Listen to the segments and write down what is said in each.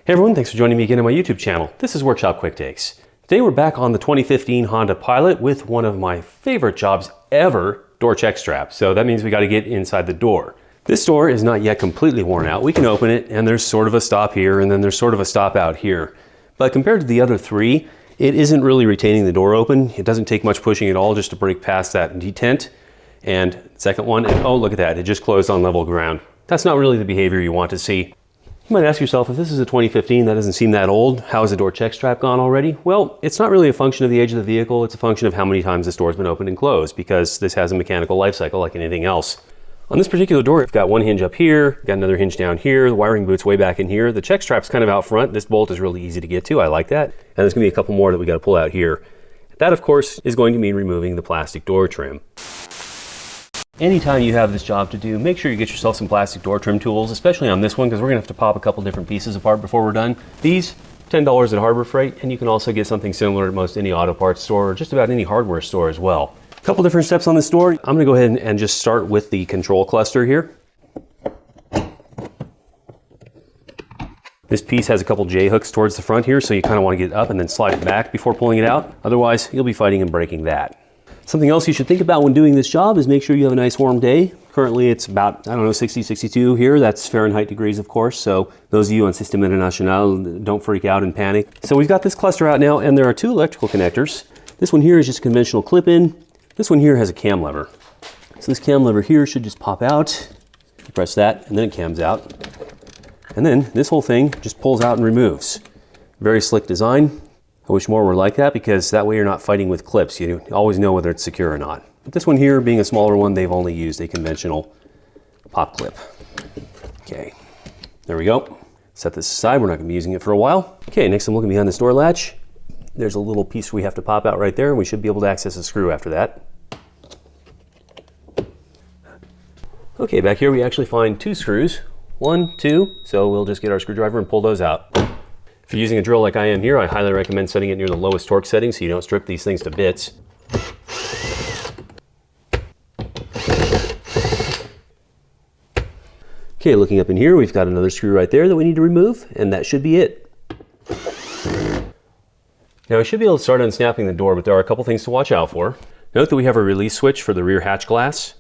Hey everyone, thanks for joining me again on my YouTube channel. This is Workshop Quick Takes. Today we're back on the 2015 Honda Pilot with one of my favorite jobs ever, door check strap. So that means we got to get inside the door. This door is not yet completely worn out. We can open it and there's sort of a stop here and then there's sort of a stop out here. But compared to the other three, it isn't really retaining the door open. It doesn't take much pushing at all just to break past that detent. And second one, and oh look at that, it just closed on level ground. That's not really the behavior you want to see. You might ask yourself, if this is a 2015, that doesn't seem that old, how is the door check strap gone already? Well, it's not really a function of the age of the vehicle, it's a function of how many times this door's been opened and closed, because this has a mechanical life cycle like anything else. On this particular door, we've got one hinge up here, got another hinge down here, the wiring boot's way back in here, the check strap's kind of out front, this bolt is really easy to get to, I like that, and there's gonna be a couple more that we gotta pull out here. That, of course, is going to mean removing the plastic door trim. Anytime you have this job to do, make sure you get yourself some plastic door trim tools, especially on this one, because we're gonna have to pop a couple different pieces apart before we're done. These, $10 at Harbor Freight, and you can also get something similar at most any auto parts store or just about any hardware store as well. A couple different steps on this door. I'm gonna go ahead and just start with the control cluster here. This piece has a couple J-hooks towards the front here, so you kind of want to get it up and then slide it back before pulling it out. Otherwise, you'll be fighting and breaking that. Something else you should think about when doing this job is make sure you have a nice warm day. Currently it's about, 60, 62 here. That's Fahrenheit degrees, of course. So those of you on System International, don't freak out and panic. So we've got this cluster out now and there are two electrical connectors. This one here is just a conventional clip-in. This one here has a cam lever. So this cam lever here should just pop out. You press that and then it cams out. And then this whole thing just pulls out and removes. Very slick design. I wish more were like that because that way you're not fighting with clips. You always know whether it's secure or not. But this one here, being a smaller one, they've only used a conventional pop clip. Okay, there we go. Set this aside, we're not gonna be using it for a while. Okay, next I'm looking behind this door latch. There's a little piece we have to pop out right there and we should be able to access a screw after that. Okay, back here we actually find two screws. 1, 2, so we'll just get our screwdriver and pull those out. If you're using a drill like I am here, I highly recommend setting it near the lowest torque setting so you don't strip these things to bits. Okay, looking up in here, we've got another screw right there that we need to remove, and that should be it. Now I should be able to start unsnapping the door, but there are a couple things to watch out for. Note that we have a release switch for the rear hatch glass,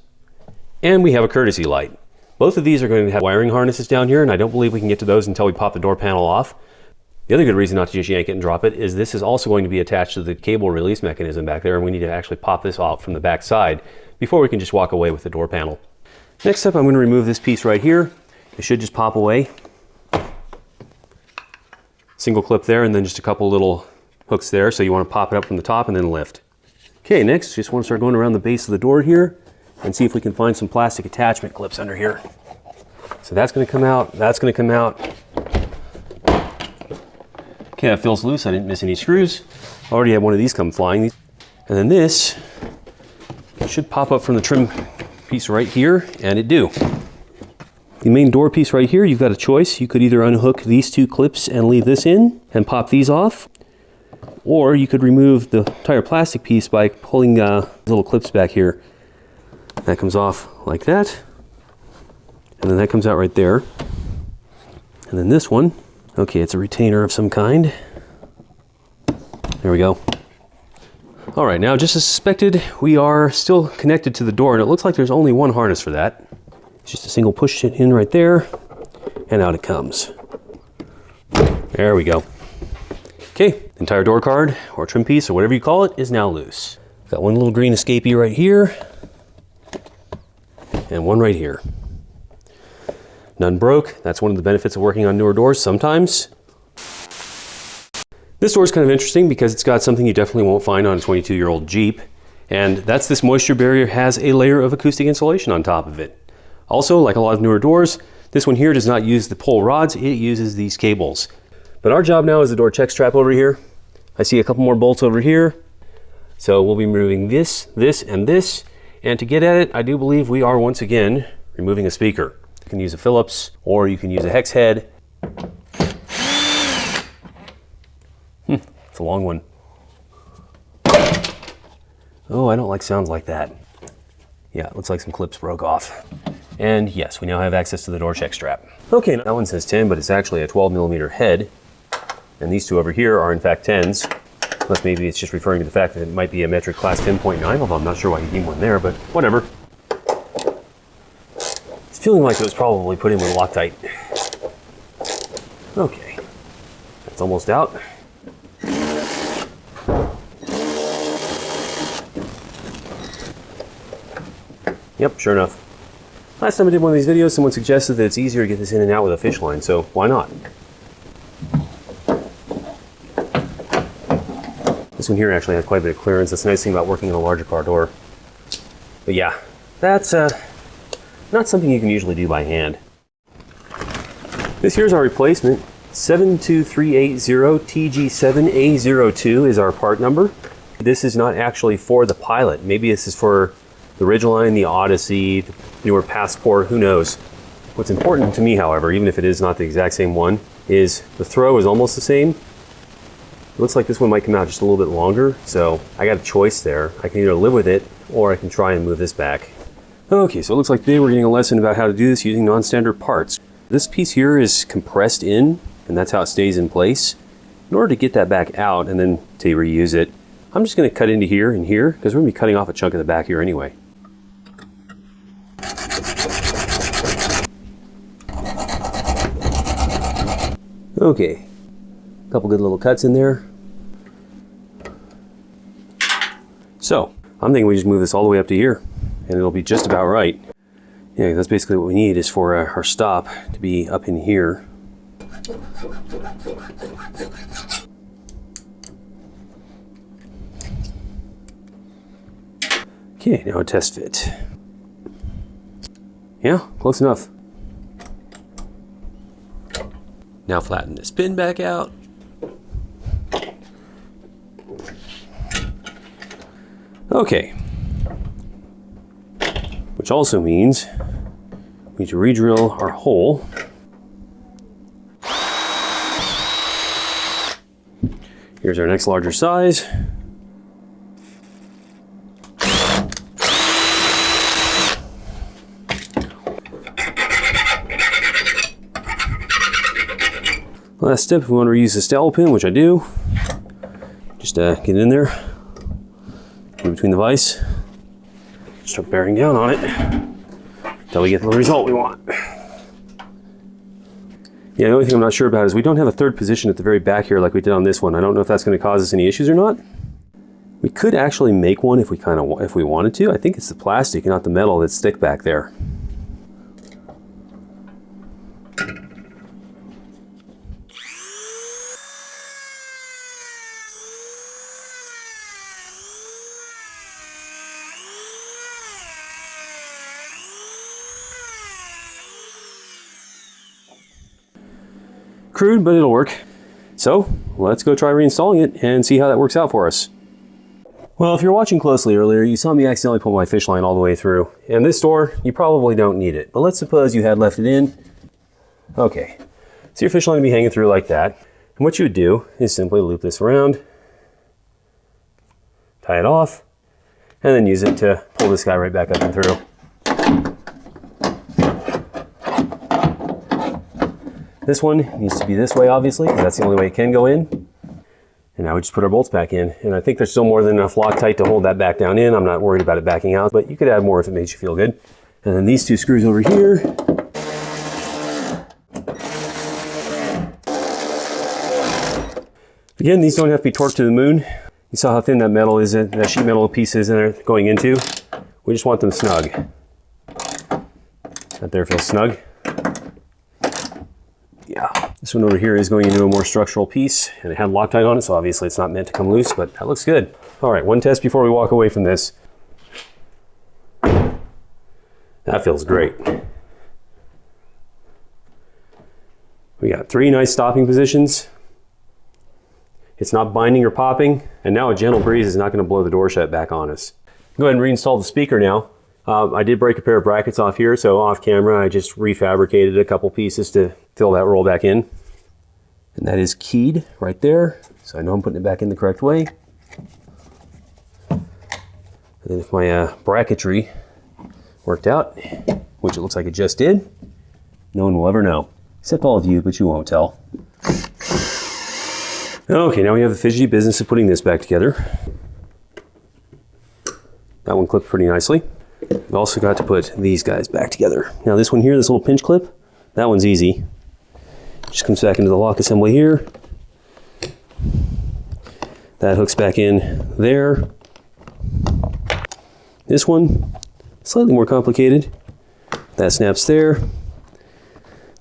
and we have a courtesy light. Both of these are going to have wiring harnesses down here, and I don't believe we can get to those until we pop the door panel off. The other good reason not to just yank it and drop it is this is also going to be attached to the cable release mechanism back there, and we need to actually pop this off from the back side before we can just walk away with the door panel. Next up, I'm going to remove this piece right here. It should just pop away. Single clip there, and then just a couple little hooks there, so you want to pop it up from the top and then lift. Okay, next, just want to start going around the base of the door here and see if we can find some plastic attachment clips under here. So that's going to come out, that's going to come out. Okay, that feels loose. I didn't miss any screws. I already had one of these come flying. And then this should pop up from the trim piece right here, and it do. The main door piece right here, you've got a choice. You could either unhook these two clips and leave this in and pop these off, or you could remove the entire plastic piece by pulling little clips back here. That comes off like that, and then that comes out right there. And then this one, okay, it's a retainer of some kind. There we go. All right, now just as suspected, we are still connected to the door, and it looks like there's only one harness for that. It's just a single push it in right there, and out it comes. There we go. Okay, the entire door card, or trim piece, or whatever you call it, is now loose. Got one little green escapee right here, and one right here. None broke. That's one of the benefits of working on newer doors sometimes. This door is kind of interesting because it's got something you definitely won't find on a 22-year-old Jeep, and that's this moisture barrier has a layer of acoustic insulation on top of it. Also, like a lot of newer doors, this one here does not use the pull rods, it uses these cables. But our job now is the door check strap over here. I see a couple more bolts over here. So we'll be removing this, this, and this. And to get at it, I do believe we are once again removing a speaker. You can use a Phillips or you can use a hex head. It's a long one. Oh, I don't like sounds like that. Yeah, it looks like some clips broke off. And yes, we now have access to the door check strap. Okay, that one says 10, but it's actually a 12mm head. And these two over here are in fact 10s. Unless maybe it's just referring to the fact that it might be a metric class 10.9, although I'm not sure why you need one there, but whatever. It's feeling like it was probably put in with Loctite. Okay, that's almost out. Yep, sure enough. Last time I did one of these videos, someone suggested that it's easier to get this in and out with a fish line, so why not? This one here actually has quite a bit of clearance. That's the nice thing about working in a larger car door. But yeah, that's not something you can usually do by hand. This here's our replacement. 72380 TG7A02 is our part number. This is not actually for the Pilot. Maybe this is for the Ridgeline, the Odyssey, the newer Passport, who knows. What's important to me, however, even if it is not the exact same one, is the throw is almost the same. It looks like this one might come out just a little bit longer, so I got a choice there. I can either live with it, or I can try and move this back. Okay, so it looks like today we're getting a lesson about how to do this using non-standard parts. This piece here is compressed in, and that's how it stays in place. In order to get that back out and then to reuse it, I'm just going to cut into here and here, because we're going to be cutting off a chunk of the back here anyway. Okay, a couple good little cuts in there. So, I'm thinking we just move this all the way up to here, and it'll be just about right. Yeah, that's basically what we need, is for our stop to be up in here. Okay, now a test fit. Yeah, close enough. Now flatten this pin back out. Okay. Which also means we need to re-drill our hole. Here's our next larger size. Last step, if we want to reuse the dowel pin, which I do, just get in there, in between the vise, start bearing down on it until we get the result we want. Yeah, the only thing I'm not sure about is we don't have a third position at the very back here like we did on this one. I don't know if that's going to cause us any issues or not. We could actually make one if we wanted to. I think it's the plastic and not the metal that's thick back there. Crude, but it'll work. So let's go try reinstalling it and see how that works out for us. Well, if you're watching closely earlier, you saw me accidentally pull my fish line all the way through. And this door, you probably don't need it, but let's suppose you had left it in. Okay, so your fish line would be hanging through like that. And what you would do is simply loop this around, tie it off, and then use it to pull this guy right back up and through. This one needs to be this way, obviously, because that's the only way it can go in. And now we just put our bolts back in. And I think there's still more than enough Loctite to hold that back down in. I'm not worried about it backing out, but you could add more if it makes you feel good. And then these two screws over here. Again, these don't have to be torqued to the moon. You saw how thin that metal is, that sheet metal piece is in there going into. We just want them snug. That there feels snug. Yeah, this one over here is going into a more structural piece, and it had Loctite on it, so obviously it's not meant to come loose, but that looks good. All right, one test before we walk away from this. That feels great. We got 3 nice stopping positions. It's not binding or popping, and now a gentle breeze is not going to blow the door shut back on us. Go ahead and reinstall the speaker now. I did break a pair of brackets off here, so off camera I just refabricated a couple pieces to fill that roll back in. And that is keyed right there, so I know I'm putting it back in the correct way. And then if my bracketry worked out, which it looks like it just did, no one will ever know. Except all of you, but you won't tell. Okay, now we have the fidgety business of putting this back together. That one clipped pretty nicely. We've also got to put these guys back together. Now this one here, this little pinch clip, that one's easy. Just comes back into the lock assembly here. That hooks back in there. This one, slightly more complicated. That snaps there.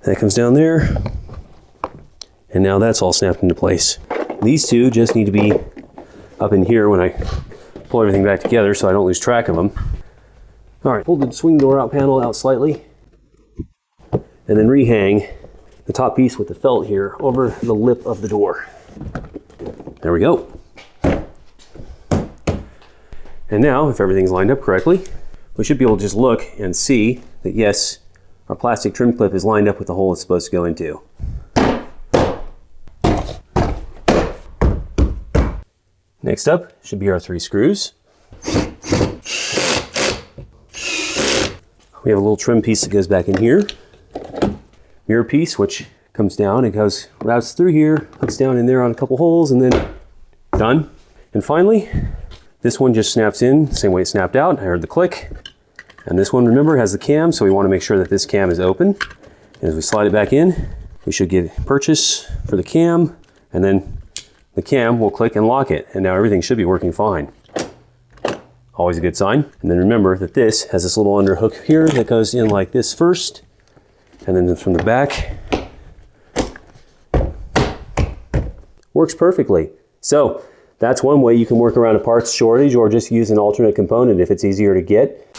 That comes down there. And now that's all snapped into place. These two just need to be up in here when I pull everything back together so I don't lose track of them. All right, pull the swing door out panel out slightly. And then rehang the top piece with the felt here over the lip of the door. There we go. And now, if everything's lined up correctly, we should be able to just look and see that yes, our plastic trim clip is lined up with the hole it's supposed to go into. Next up should be our 3 screws. We have a little trim piece that goes back in here. Mirror piece, which comes down and routes through here, hooks down in there on a couple holes, and then done. And finally, this one just snaps in the same way it snapped out. I heard the click. And this one, remember, has the cam, so we want to make sure that this cam is open. And as we slide it back in, we should get purchase for the cam, and then the cam will click and lock it. And now everything should be working fine. Always a good sign. And then remember that this has this little underhook here that goes in like this first, and then from the back, works perfectly. So that's one way you can work around a parts shortage or just use an alternate component if it's easier to get.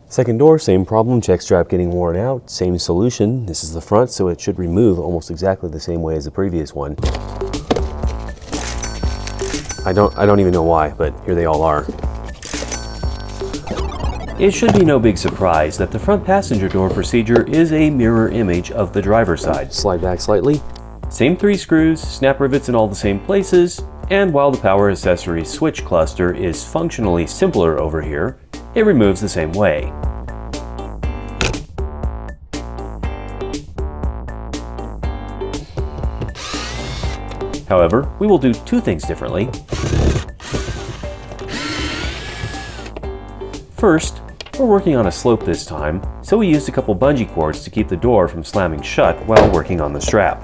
Second door, same problem, check strap getting worn out, same solution. This is the front, so it should remove almost exactly the same way as the previous one. I don't even know why, but here they all are. It should be no big surprise that the front passenger door procedure is a mirror image of the driver's side. Slide back slightly. Same 3 screws, snap rivets in all the same places, and while the power accessory switch cluster is functionally simpler over here, it removes the same way. However, we will do 2 things differently. First, we're working on a slope this time, so we used a couple bungee cords to keep the door from slamming shut while working on the strap.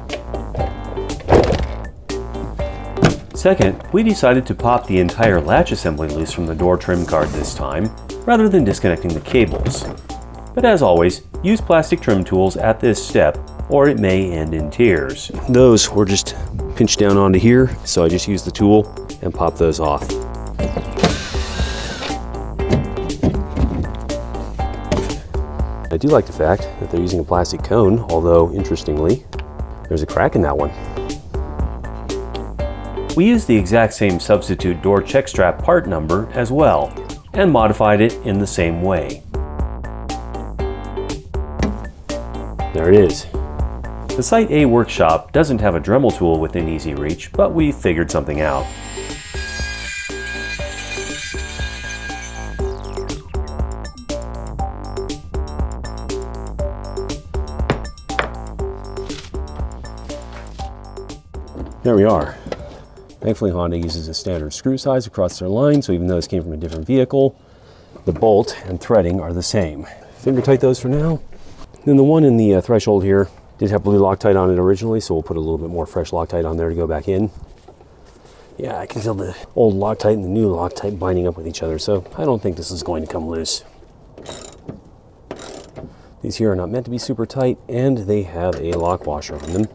Second, we decided to pop the entire latch assembly loose from the door trim guard this time, rather than disconnecting the cables. But as always, use plastic trim tools at this step, or it may end in tears. Those were just pinched down onto here, so I just used the tool and popped those off. I do like the fact that they're using a plastic cone, although interestingly, there's a crack in that one. We used the exact same substitute door check strap part number as well, and modified it in the same way. There it is. The Site A workshop doesn't have a Dremel tool within easy reach, but we figured something out. There we are. Thankfully, Honda uses a standard screw size across their line, so even though this came from a different vehicle, the bolt and threading are the same. Finger tight those for now. Then the one in the threshold here did have blue Loctite on it originally, so we'll put a little bit more fresh Loctite on there to go back in. Yeah, I can feel the old Loctite and the new Loctite binding up with each other, so I don't think this is going to come loose. These here are not meant to be super tight, and they have a lock washer on them.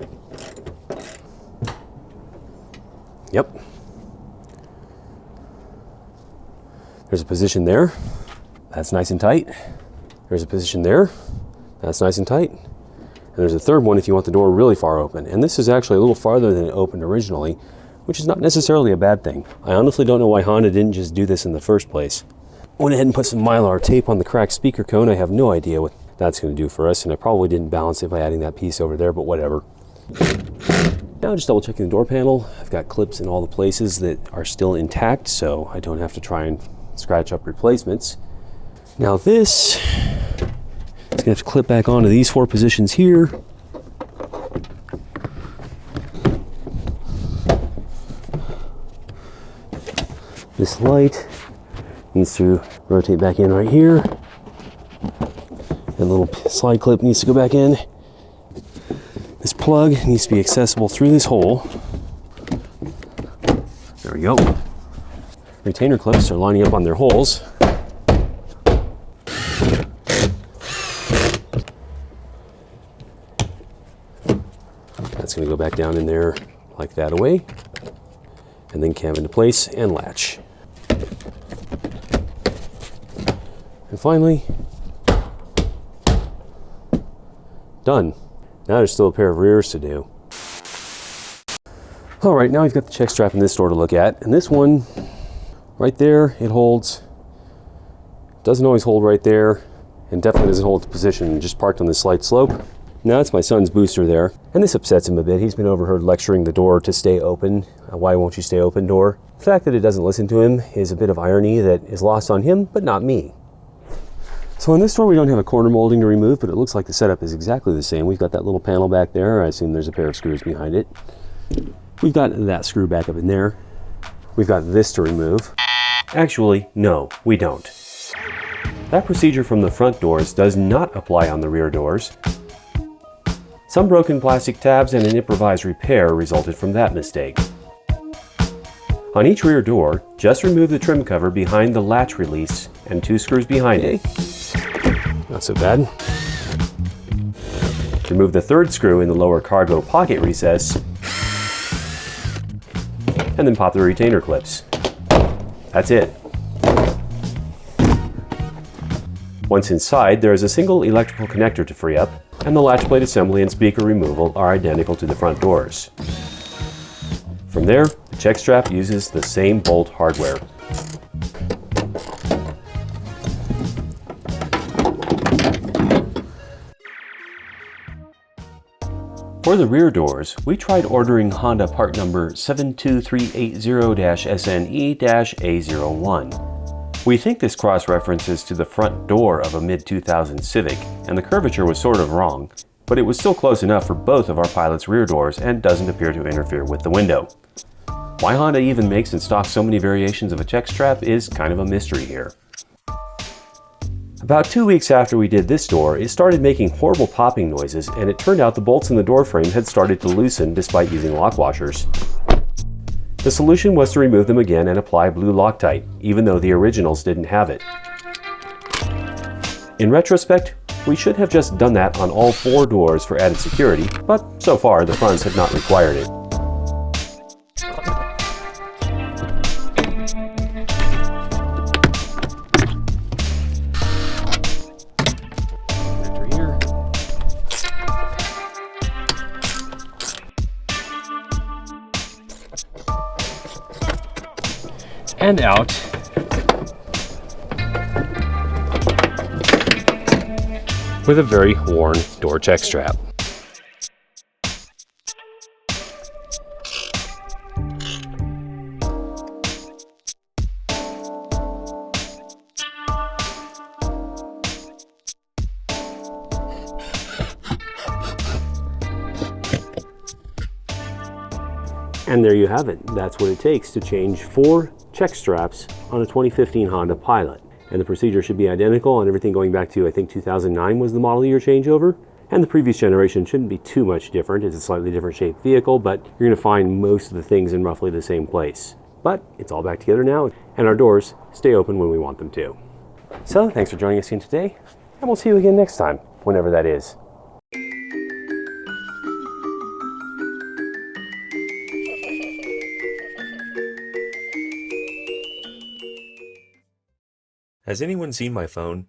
Yep. There's a position there. That's nice and tight. There's a position there. That's nice and tight. And there's a third one if you want the door really far open. And this is actually a little farther than it opened originally, which is not necessarily a bad thing. I honestly don't know why Honda didn't just do this in the first place. Went ahead and put some Mylar tape on the cracked speaker cone. I have no idea what that's going to do for us, and I probably didn't balance it by adding that piece over there, but whatever. Now just double checking the door panel. I've got clips in all the places that are still intact, so I don't have to try and scratch up replacements. Now this Gonna have to clip back onto these 4 positions here. This light needs to rotate back in right here. And the little slide clip needs to go back in. This plug needs to be accessible through this hole. There we go. Retainer clips are lining up on their holes. That's going to go back down in there like that away. And then cam into place and latch. And finally, done. Now there's still a pair of rears to do. All right, now we've got the check strap in this door to look at. And this one, right there, it holds. Doesn't always hold right there, and definitely doesn't hold the position, just parked on this slight slope. Now it's my son's booster there, and this upsets him a bit. He's been overheard lecturing the door to stay open. Why won't you stay open, door? The fact that it doesn't listen to him is a bit of irony that is lost on him, but not me. So on this door, we don't have a corner molding to remove, but it looks like the setup is exactly the same. We've got that little panel back there. I assume there's a pair of screws behind it. We've got that screw back up in there. We've got this to remove. Actually, no, we don't. That procedure from the front doors does not apply on the rear doors. Some broken plastic tabs and an improvised repair resulted from that mistake. On each rear door, just remove the trim cover behind the latch release and 2 screws behind it. Not so bad. Remove the 3rd screw in the lower cargo pocket recess, and then pop the retainer clips. That's it. Once inside, there is a single electrical connector to free up, and the latch plate assembly and speaker removal are identical to the front doors. From there, the check strap uses the same bolt hardware. For the rear doors, we tried ordering Honda part number 72380-SNE-A01. We think this cross-references to the front door of a mid-2000 Civic, and the curvature was sort of wrong, but it was still close enough for both of our Pilot's rear doors and doesn't appear to interfere with the window. Why Honda even makes and stocks so many variations of a check strap is kind of a mystery here. About 2 weeks after we did this door, it started making horrible popping noises, and it turned out the bolts in the door frame had started to loosen despite using lock washers. The solution was to remove them again and apply blue Loctite, even though the originals didn't have it. In retrospect, we should have just done that on all 4 doors for added security, but so far the fronts have not required it. And out. With a very worn door check strap. And there you have it. That's what it takes to change 4 check straps on a 2015 Honda Pilot. And the procedure should be identical on everything going back to, I think, 2009 was the model year changeover. And the previous generation shouldn't be too much different. It's a slightly different shaped vehicle, but you're going to find most of the things in roughly the same place. But it's all back together now, and our doors stay open when we want them to. So thanks for joining us again today, and we'll see you again next time, whenever that is. Has anyone seen my phone?